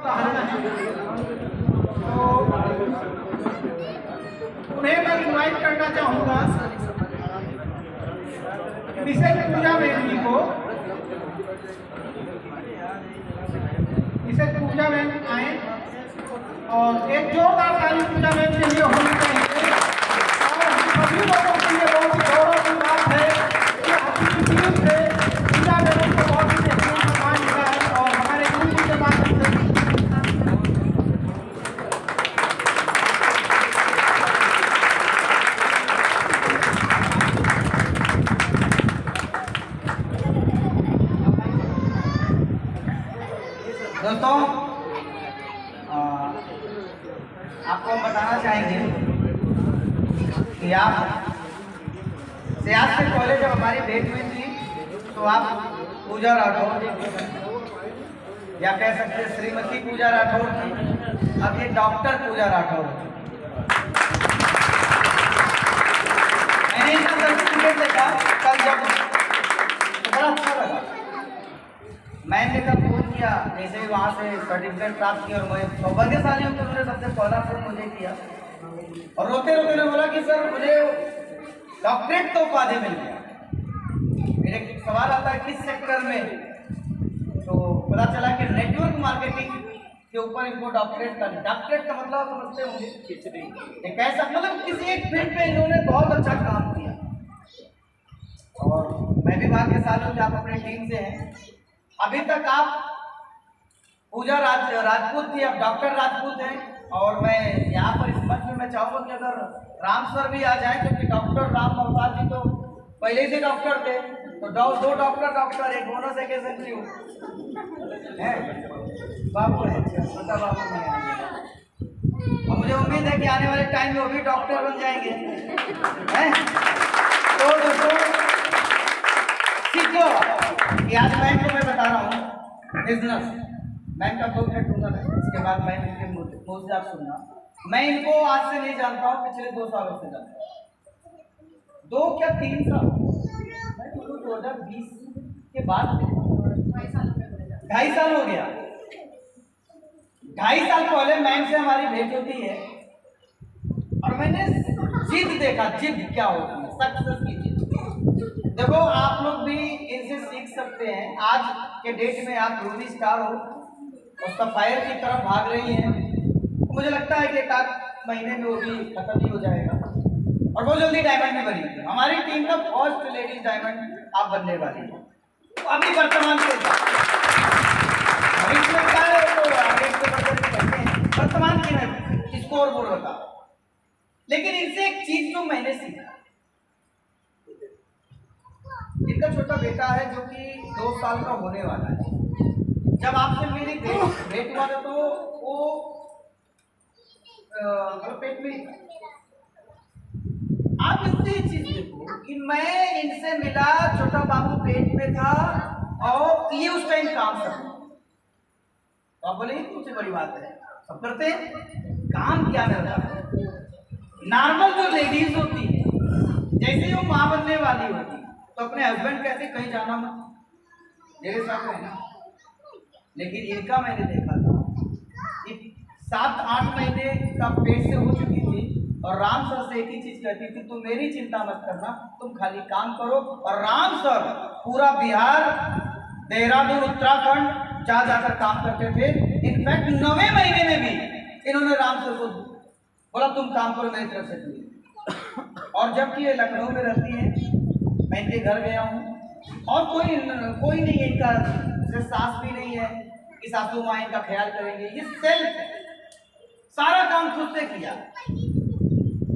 तो उन्हें मैं इनवाइट करना चाहूँगा मिसेज पूजा बहन जी को। मिसेज पूजा बहन आए और एक जोरदार ताली पूजा बहन के लिए होनी चाहिए। और हम सभी लोगों के लिए बहुत गौरव की बात है कि आपकी टीम से पूजा बहन को बहुत ही बेहतरीन सम्मान मिला है और हमारे गुरु जी के माध्यम से दोस्तों आपको हम बताना चाहेंगे कि आप सियासत कॉलेज जब हमारी भेंट हुई थी तो आप पूजा राठौर या कह सकते हैं श्रीमती पूजा राठौर थी, अब ये डॉक्टर पूजा राठौर। मैंने इनका सर्टिफिकेट देखा कल जब, बड़ा अच्छा लगा। मैंने कल फोन किया, जैसे ही वहाँ से सर्टिफिकेट प्राप्त किया और मैं सौभाग्यशाली हूँ कि उन्होंने सबसे पहला फोन मुझे किया और रोते रोते ने बोला कि सर मुझे डॉक्टरेट तो उपाधि मिल गया। मेरे सवाल आता है किस सेक्टर में, तो पता चला कि नेटवर्क मार्केटिंग के ऊपर इनको डॉक्टरेट का मतलब समझते होंगे, एक ऐसा मतलब किसी एक फील्ड पे इन्होंने बहुत अच्छा काम किया। और मैं भी भाग्यशाली हूँ कि आप अपनी टीम से हैं। अभी तक आप पूजा राजपूत थी, अब डॉक्टर राजपूत हैं। और मैं यहाँ पर इस मंच में मैं चाहूँगा कि अगर राम सर भी आ जाएं, क्योंकि डॉक्टर राम अवतार जी तो पहले से डॉक्टर थे, तो दो डॉक्टर एक बोनस एक एसेंट्री है बाबू है, छोटा बाबू नहीं है। और मुझे उम्मीद है कि आने वाले टाइम में वो भी डॉक्टर बन जाएंगे हैं। तो दोस्तों सीखो कि आज मैं बता रहा हूँ बिजनेस। मैं इनका 2 मिनट दूंगा, इसके बाद मैं इनके मुँह से आप सुनना। मैं इनको आज से नहीं जानता हूँ, पिछले 2 सालों से जानता हूँ, 2 क्या 3 साल। मैं 2020 के बाद 2.5 साल हो गया। 2.5 साल पहले मैम से हमारी भेंट होती है और मैंने जिद देखा, जिद क्या होती है, सक्सेस की जिद। देखो आप लोग भी इनसे सीख सकते हैं। आज के डेट में आप मूवी स्टार हो और सफायर की तरफ भाग रही हैं, तो मुझे लगता है कि 1 महीने में वो भी खत्म ही हो जाएगा और बहुत जल्दी डायमंड भी बनेगी। हमारी टीम का फर्स्ट लेडीज डायमंड आप बनने वाली है। तो अभी वर्तमान के भविष्य में क्या है तो आगे के कहते हैं, वर्तमान की मैं स्कोर बोर्ड बता। लेकिन इनसे एक चीज जो मैंने सीखा, इनका छोटा बेटा है जो कि 2 साल का होने वाला है। जब आपसे मेरी भेंट हुआ था तो वो पेट में, आप इनसे एक चीज देखो कि मैं इनसे मिला, छोटा बाबू पेट में था और ये उस टाइम काम कर रहा। तो आप बोले सबसे बड़ी बात है, सब करते हैं काम क्या रहता है। नॉर्मल जो लेडीज होती है, जैसे ही वो माँ बनने वाली होती तो अपने हस्बैंड कहते कहीं जाना मत, मेरे साथ रहना। लेकिन इनका मैंने देखा था कि 7-8 महीने का पेट से हो चुकी थी और राम सर से एक ही चीज कहती थी, तुम मेरी चिंता मत करना, तुम खाली काम करो। और राम सर पूरा बिहार, देहरादून, उत्तराखंड जहाँ जाकर काम करते थे। इनफैक्ट 9वें महीने में भी इन्होंने राम सर को बोला तुम काम करो मेरी तरफ से। और जबकि ये लखनऊ में रहती है, मैं इनके घर गया हूँ और कोई नहीं है इनका, सास भी नहीं है कि सासू माँ इनका ख्याल करेंगे। ये सेल्फ सारा काम खुद से किया।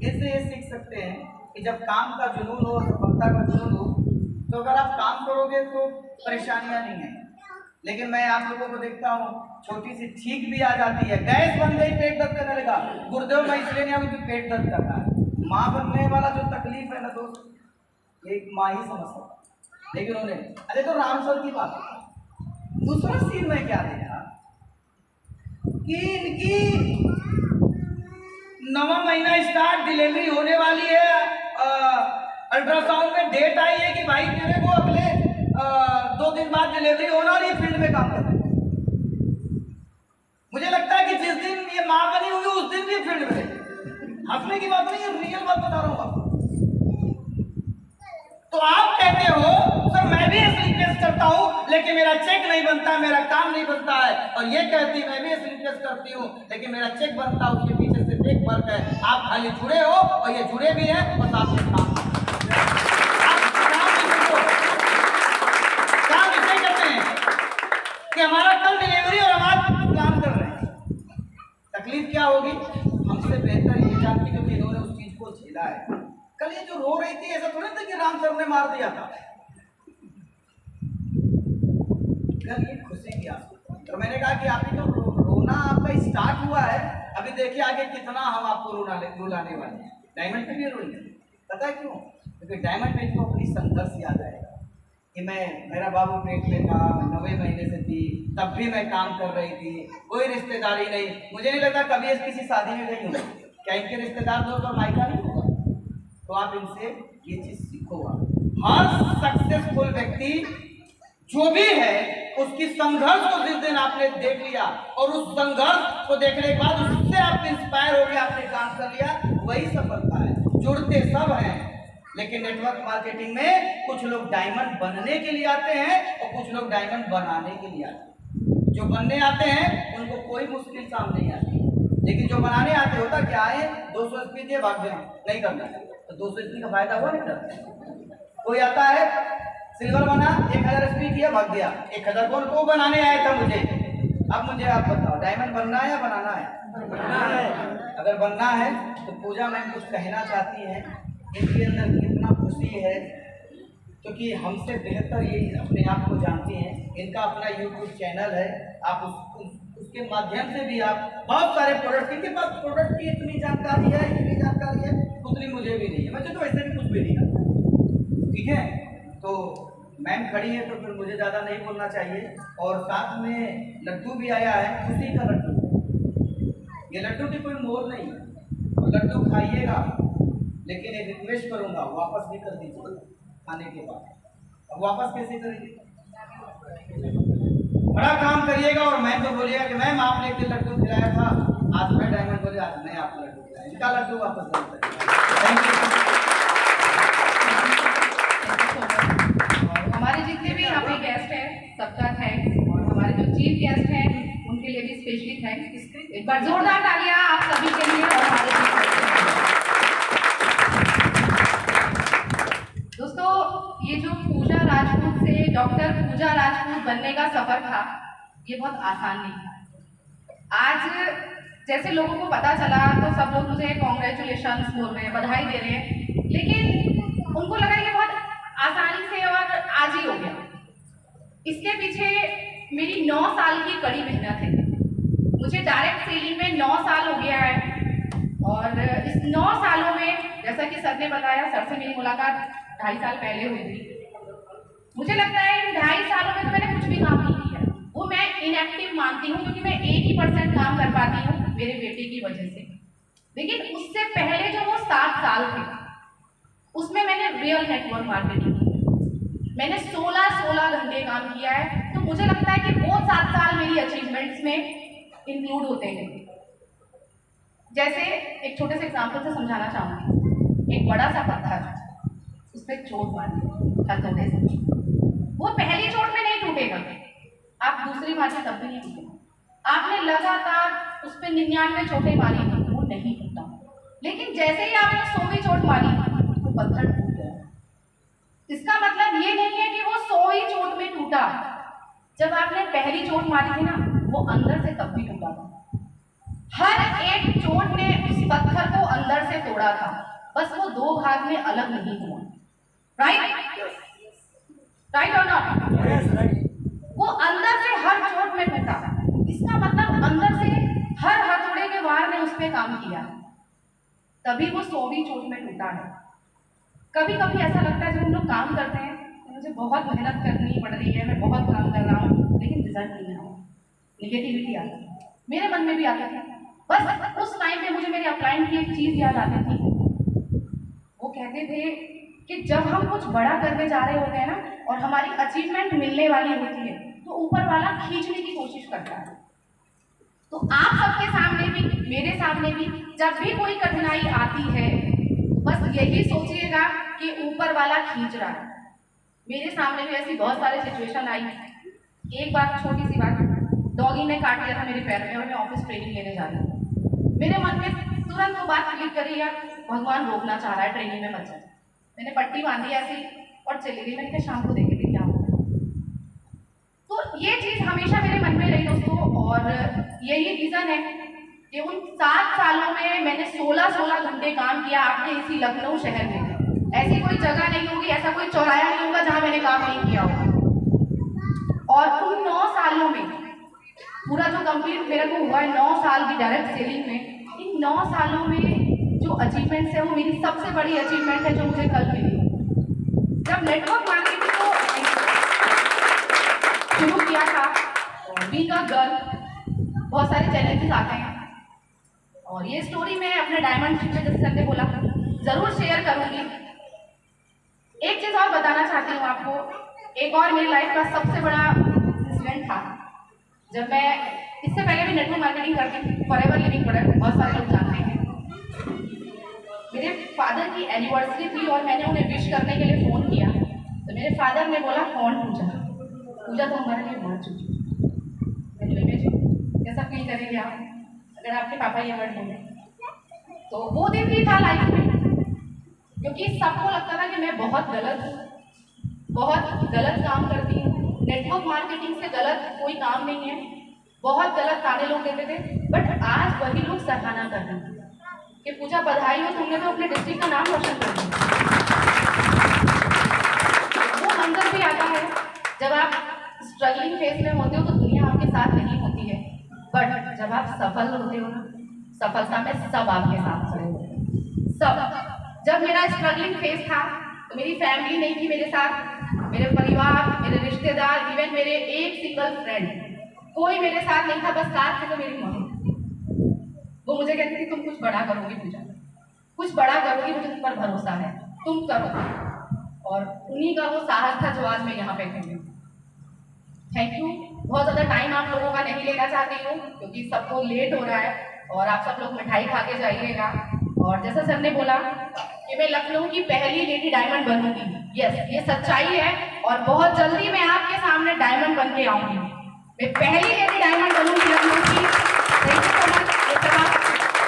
इससे ये सीख सकते हैं कि जब काम का जुनून हो, सफलता का जुनून हो, तो अगर आप काम करोगे तो परेशानियां नहीं है। लेकिन मैं आप लोगों को देखता हूँ छोटी सी छींक भी आ जाती है, गैस बन गई, पेट दर्द करने लगा, गुरुदेव मैं इसलिए नहीं आऊँ पेट दर्द कर रहा है। माँ बनने वाला जो तकलीफ है ना दोस्त, एक माँ ही समझ सकता। लेकिन उन्हें अरे तो राम सर की बात। दूसरा सीन में क्या देखा कि इनकी 9वां महीना स्टार्ट, डिलीवरी होने वाली है। अल्ट्रासाउंड में डेट आई है कि भाई तेरे को अगले 2 दिन बाद डिलीवरी होना और ये फील्ड में काम करना है। मुझे लगता है कि जिस दिन ये माँ बनी होगी उस दिन भी फील्ड में हंसने की बात नहीं, ये रियल बात बता रहा हूँ आपको। तो आप कहते हो सर मैं भी स्लीपलेस करता हूँ लेकिन मेरा चेक नहीं बनता, मेरा काम नहीं बनता है, और ये कहती मैं भी स्लीपलेस करती हूँ लेकिन मेरा चेक बनता है, उसके पीछे से एक फर्क है, आप खाली जुड़े हो और ये जुड़े भी हैं और साथ में काम करते हैं कि हमारा कल डिलीवरी और हम आज काम कर रहे हैं। तकलीफ क्या होगी? हमसे बेहतर ये जानती क्योंकि इन्होंने उस चीज को झेला है। कल ये जो रो रही थी ऐसा थोड़ा था कि राम सर ने मार दिया था, कल ये खुशी की आंसू। तो मैंने कहा कि आप तो रोना आपका स्टार्ट हुआ है, अभी देखिए आगे कितना हम आपको रुलाने वाले हैं। डायमंड पे भी रोएंगे, पता है क्यों? क्योंकि डायमंड पे को अपनी संघर्ष याद आएगा कि मेरा बाबू पेट में था, 9वें महीने से थी, तब भी मैं काम कर रही थी, कोई रिश्तेदारी नहीं, मुझे नहीं लगता कभी किसी शादी में गई हूँ, क्या इनके रिश्तेदार दोस्त और मायका नहीं होगा? तो आप इनसे ये चीज सीखोगा। हर सक्सेसफुल व्यक्ति जो भी है उसकी संघर्ष को जिस दिन आपने देख लिया और उस संघर्ष को देखने के बाद उससे आप इंस्पायर हो गया, आपने काम कर लिया, वही सफलता है। जुड़ते सब हैं लेकिन नेटवर्क मार्केटिंग में कुछ लोग डायमंड बनने के लिए आते हैं और कुछ लोग डायमंड बनाने के लिए आते हैं। जो बनने आते हैं उनको कोई मुश्किल सामने नहीं आती, लेकिन जो बनाने आते होता क्या है, 200 स्पीड दिए भाग गए, नहीं करना है तो 200 स्पीड का फायदा हुआ नहीं करता। कोई आता है सिल्वर बना, 1000 स्पीड किया भाग गया, 1000 कौन को बनाने आया था मुझे। अब मुझे आप बताओ डायमंड बनना है या बनाना है? बनना है। अगर बनना है तो पूजा मैम कुछ कहना चाहती है, इनके अंदर कितना खुशी है क्योंकि हमसे बेहतर ये अपने आप को जानती हैं। इनका अपना यूट्यूब चैनल है, आप उसके माध्यम से भी आप बहुत सारे प्रोडक्ट, इनके पास प्रोडक्ट की इतनी जानकारी है उतनी मुझे भी नहीं है, मुझे तो वैसे भी कुछ भी नहीं आता। ठीक है, तो मैम खड़ी है तो फिर मुझे ज़्यादा नहीं बोलना चाहिए। और साथ में लड्डू भी आया है, खुशी का लड्डू। ये लड्डू की कोई मोल नहीं है, तो लड्डू खाइएगा, लेकिन एक रिक्वेस्ट करूँगा वापस भी कर दीजिए खाने के बाद। अब वापस कैसे करेंगे? बड़ा काम करिएगा और मैम को बोलिएगा कि मैम आपने एक दिन लड्डू खिलाया था, आज मैं डायमंड बोले आज मैं आपको लड्डू खिलाया, इनका लड्डू वापस नहीं करेगा। Thank you. हमारे जितने भी यहाँ पे गेस्ट हैं सबका थैंक्स, और हमारे जो चीफ गेस्ट हैं उनके लिए भी स्पेशली थैंक्स। एक बार जोरदार तालियां आप सभी के लिए। और हमारे दोस्तों, ये जो पूजा राजपूत से डॉक्टर पूजा राजपूत बनने का सफर था ये बहुत आसान नहीं था। आज जैसे लोगों को पता चला तो सब लोग मुझे कॉन्ग्रेचुलेशंस बोल रहे हैं, बधाई दे रहे हैं, लेकिन उनको लगा ये बहुत आसानी से और आज ही हो गया। इसके पीछे मेरी 9 साल की कड़ी मेहनत है। मुझे डायरेक्ट सेलिंग में 9 साल हो गया है और इस 9 सालों में जैसा कि सर ने बताया, सर से मेरी मुलाकात 2.5 साल पहले हुई थी। मुझे लगता है इन 2.5 सालों में तो मैंने कुछ भी काम नहीं किया, वो मैं इनएक्टिव मानती हूँ क्योंकि मैं 1% काम कर पाती हूँ मेरे बेटे की वजह से। लेकिन उससे पहले जो वो 7 साल थे उसमें मैंने रियल नेटवर्क मार्केटिंग की, मैंने 16 घंटे काम किया है। तो मुझे लगता है कि वो 7 साल मेरी अचीवमेंट्स में इंक्लूड होते हैं। जैसे एक छोटे से एग्जाम्पल से समझाना चाहूँगी। एक बड़ा सा पत्थर, उस पर चोट मारी हथौड़े से, वो पहली चोट में नहीं टूटेगा, आप दूसरी मारी तब भी नहीं टूटेगा। आपने लगातार उस पर 99 चोटें मारी, वो नहीं टूटा। लेकिन जैसे ही आपने 100वीं चोट मारी तो पत्थर टूट गया। इसका मतलब ये नहीं है कि वो 100वीं चोट में टूटा। जब आपने पहली चोट मारी थी ना, वो अंदर से तब भी टूटा था। हर एक चोट ने उस पत्थर को अंदर से तोड़ा था, बस वो 2 भाग में अलग नहीं हुआ। राइट और नॉट? वो अंदर से हर चोट में टूटा। इसका मतलब अंदर से हर हथौड़े के वार ने उस पर काम किया, तभी वो 100वीं चोट में टूटा है। कभी कभी ऐसा लगता है जब हम लोग काम करते हैं तो मुझे बहुत मेहनत करनी पड़ रही है, मैं बहुत काम कर रहा हूँ, लेकिन रिजल्ट नहीं आ रहा, निगेटिविटी आती है, मेरे मन में भी आता था। बस उस टाइम पे मुझे मेरे अपलाइन की एक चीज़ याद आती थी। वो कहते थे कि जब हम कुछ बड़ा करने जा रहे होते हैं ना और हमारी अचीवमेंट मिलने वाली होती है तो ऊपर वाला खींचने की कोशिश करता है। तो आप सबके सामने भी, मेरे सामने भी, जब भी कोई कठिनाई आती है बस यही सोचिएगा कि ऊपर वाला खींच रहा है। मेरे सामने भी ऐसी बहुत सारी सिचुएशन आई। एक बार छोटी सी बात, डॉगी ने काट लिया था मेरे पैर में और मैं ऑफिस ट्रेनिंग लेने जा रही हूँ। मेरे मन में तुरंत वो बात क्लिक करी, यार भगवान रोकना चाह रहा है, ट्रेनिंग में मत जा। मैंने पट्टी बांधी ऐसी और चली गई। मैंने कहा शाम को देखेंगे क्या होगा। तो ये चीज हमेशा मेरे मन में रही दोस्तों, और यही रीजन है कि उन 7 सालों में मैंने 16 घंटे काम किया आपके इसी लखनऊ शहर में। ऐसी कोई जगह नहीं होगी, ऐसा कोई चौराया नहीं होगा जहां मैंने काम नहीं किया होगा। और उन 9 सालों में पूरा जो कंप्लीट मेरे को हुआ है 9 साल की डायरेक्ट सेलिंग में, इन 9 सालों में जो अचीवमेंट्स है वो मेरी सबसे बड़ी अचीवमेंट है जो मुझे कल मिली। जब नेटवर्क मार्केटिंग को शुरू किया था, बीइंग अ गर्ल बहुत सारे चैलेंजेस आते हैं, और ये स्टोरी मैं अपने डायमंड शिप में जैसे सर ने बोला जरूर शेयर करूंगी। एक चीज और बताना चाहती हूँ आपको। एक और मेरी लाइफ का सबसे बड़ा इंसिडेंट था जब मैं, इससे पहले भी नेटवर्क मार्केटिंग करती थी, फॉरएवर लिविंग प्रोडक्ट, बहुत सारे लोग जानते हैं। मेरे फादर की एनिवर्सरी थी और मैंने उन्हें विश करने के लिए फोन किया, तो मेरे फादर ने बोला कौन पूजा तो हमारे लिए मर चुकी है। मैंने इमेजिन कैसा फील करेंगे आप अगर आपके पापा ये वर्ड बोले। तो वो दिन भी था लाइफ में, क्योंकि सबको लगता था कि मैं बहुत गलत काम करती हूँ। नेटवर्क मार्केटिंग से गलत कोई काम नहीं है, बहुत गलत ताने लोग देते थे, बट आज वही लोग सराहना कर रहे हैं कि पूजा बधाई हो, तुमने तो अपने डिस्ट्रिक्ट का नाम रोशन कर दिया। वो मंजर भी आता है जब आप स्ट्रगलिंग फेज में होते हो तो दुनिया आपके साथ नहीं होती है, बट जब आप सफल होते हो ना, सफलता में सब आपके साथ खड़े होते हैं, सब। जब मेरा स्ट्रगलिंग फेज था तो मेरी फैमिली नहीं थी मेरे साथ, मेरे परिवार, मेरे रिश्तेदार, इवन मेरे एक सिंगल फ्रेंड, कोई मेरे साथ नहीं था। बस साथ थे तो मेरी मम्मी। वो मुझे कहती थी तुम कुछ बड़ा करोगी पूजा, कुछ बड़ा करोगी, मुझे तुम पर भरोसा है, तुम करो। और उन्हीं का वो साहस था जो आज मैं यहाँ पे खड़ी हूँ। Thank you. बहुत ज़्यादा टाइम आप लोगों का नहीं लेना चाहती हूँ क्योंकि सबको लेट हो रहा है और आप सब लोग मिठाई खा के जाइएगा। और जैसा सर ने बोला कि मैं लखनऊ की पहली लेडी डायमंड बनूंगी, यस, ये सच्चाई है और बहुत जल्दी मैं आपके सामने डायमंड बन के आऊंगी। मैं पहली लेडी डायमंड बनूंगी लखनऊ की। Thank you so much. ये सब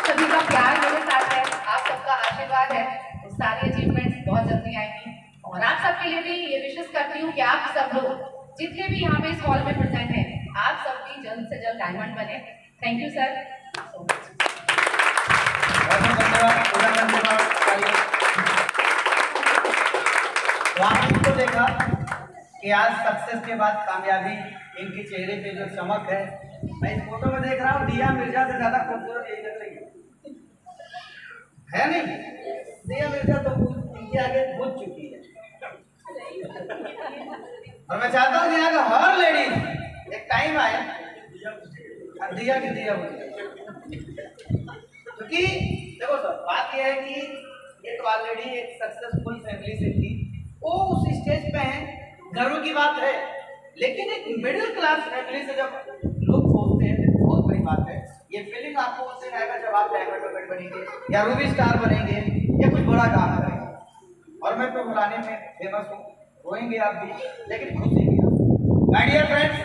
सभी का प्यार मेरे साथ है, आप सबका आशीर्वाद है, तो सारी अचीवमेंट्स बहुत जल्दी आएंगी। और आप सबके लिए भी ये विशेष करती हूँ कि आप सब लोग जितने भी यहाँ पे इस हॉल में प्रेजेंट हैं, आप सब भी जल्द से जल्द डायमंड बने। Thank you sir so much. तो आपने तो देखा कि आज सक्सेस के बाद कामयाबी, इनके चेहरे पे जो चमक है, मैं इस फोटो में देख रहा हूँ दिया मिर्जा से ज्यादा खूबसूरत यही लग रही है नहीं? दिया मिर्जा तो इनके आगे बुझ चुकी है। और मैं चाहता हूँ यहाँ का हर लेडीज एक टाइम आए दिया की दिया क्योंकि देखो सर, बात यह है कि एक ऑलरेडी एक सक्सेसफुल फैमिली से थी, वो उस स्टेज पे है, गर्व की बात है। लेकिन एक मिडिल क्लास फैमिली से जब लोग बोलते हैं बहुत बड़ी बात है। ये फीलिंग आपको उस दिन आएगा जब आप डायमंड पेमेंट बनेंगे या रूबी स्टार बनेंगे या कुछ बड़ा काम करेंगे। और मैं तो बुलाने में फेमस हूँ, रोएंगे आप भी लेकिन खुशी भी। माय डियर फ्रेंड्स,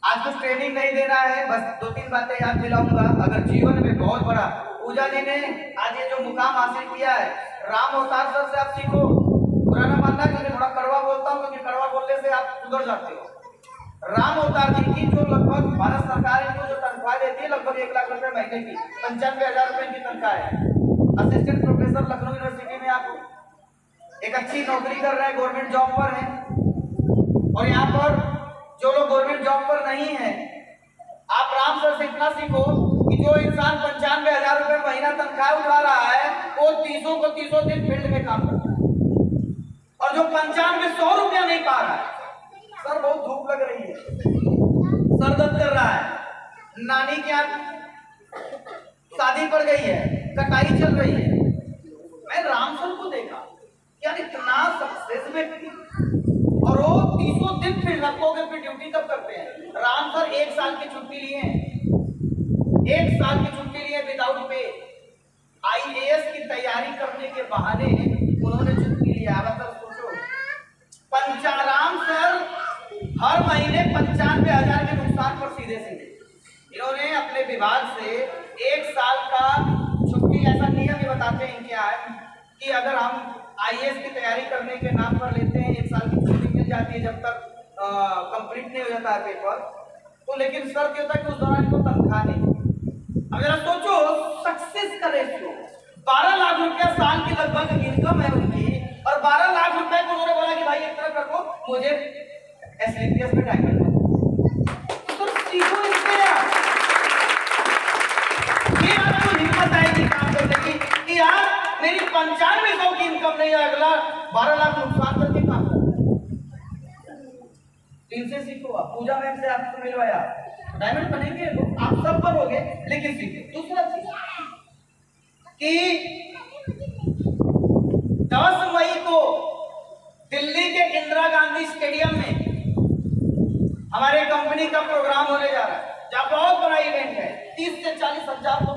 आज कुछ ट्रेनिंग नहीं देना है, बस 2-3 बातें याद दिलाऊंगा। अगर जीवन में बहुत बड़ा, पूजा जी ने आज ये जो मुकाम हासिल किया है, राम अवतार सर से आप सीखो। बुरा ना मानना क्योंकि थोड़ा कड़वा बोलता हूँ, क्योंकि कड़वा बोलने से आप सुधर जाते हो। राम अवतार जी की जो लगभग भारत सरकार इनको जो तनख्वाह देती है, लगभग 1 लाख रुपए महीने की, 95,000 रुपए की तनख्वाह है। असिस्टेंट प्रोफेसर लखनऊ यूनिवर्सिटी में आप एक अच्छी नौकरी कर रहे हैं, गवर्नमेंट जॉब पर हैं। और यहाँ पर जो लोग गवर्नमेंट जॉब पर नहीं है, आप राम सर से इतना सीखो कि जो इंसान 95,000 रुपए महीना तनख्वाह उठा रहा है, वो 30 दिन फील्ड में काम करता है। और जो 95-100 रुपया नहीं पा रहा है, सर बहुत धूप लग रही है, सर दर्द कर रहा है, नानी के यहाँ शादी पड़ गई है, कटाई चल रही है। मैं राम सर को देखा, यार इतना सक्सेस व्यक्ति, और वो 30 दिन फील्ड, आपको फिर ड्यूटी कब करते हैं? राम सर 1 साल की छुट्टी लिए हैं, बहाने उन्होंने चुटकी लिया। मतलब सोचो, पंचाराम सर हर महीने 95,000 के नुकसान पर सीधे इन्होंने अपने विभाग से 1 साल का छुट्टी, ऐसा नियम ही बताते हैं क्या है कि अगर हम IAS की तैयारी करने के नाम पर लेते हैं 1 साल की छुट्टी मिल जाती है जब तक कंप्लीट नहीं हो जाता है पेपर। तो लेकिन सर क्या होता है कि उस दौरान इनको तनख्वाह नहीं। अगर सोचो सक्सेस का रेशियो 12 लाख रुपया साल की लगभग इनकम है उनकी, और 12 लाख रुपए को उन्होंने बोला कि भाई एक तरफ रखो, मुझे SLPS में डायमंड तो सीखो इससे यार। ये आपको हिम्मत आएगी काम करने की कि यार मेरी 9500 की इनकम नहीं है, अगला 12 लाख नुकसान करके काम करना। इनसे सीखो। आप पूजा मैम से आपको मिलवाया, डायमंड बनेंगे आप सब बनोगे, लेकिन सीखो। दूसरा चीज कि 10 मई को दिल्ली के इंदिरा गांधी स्टेडियम में हमारे कंपनी का प्रोग्राम होने जा रहा है, जहां बहुत बड़ा इवेंट है। 30 से 40 हजार लोग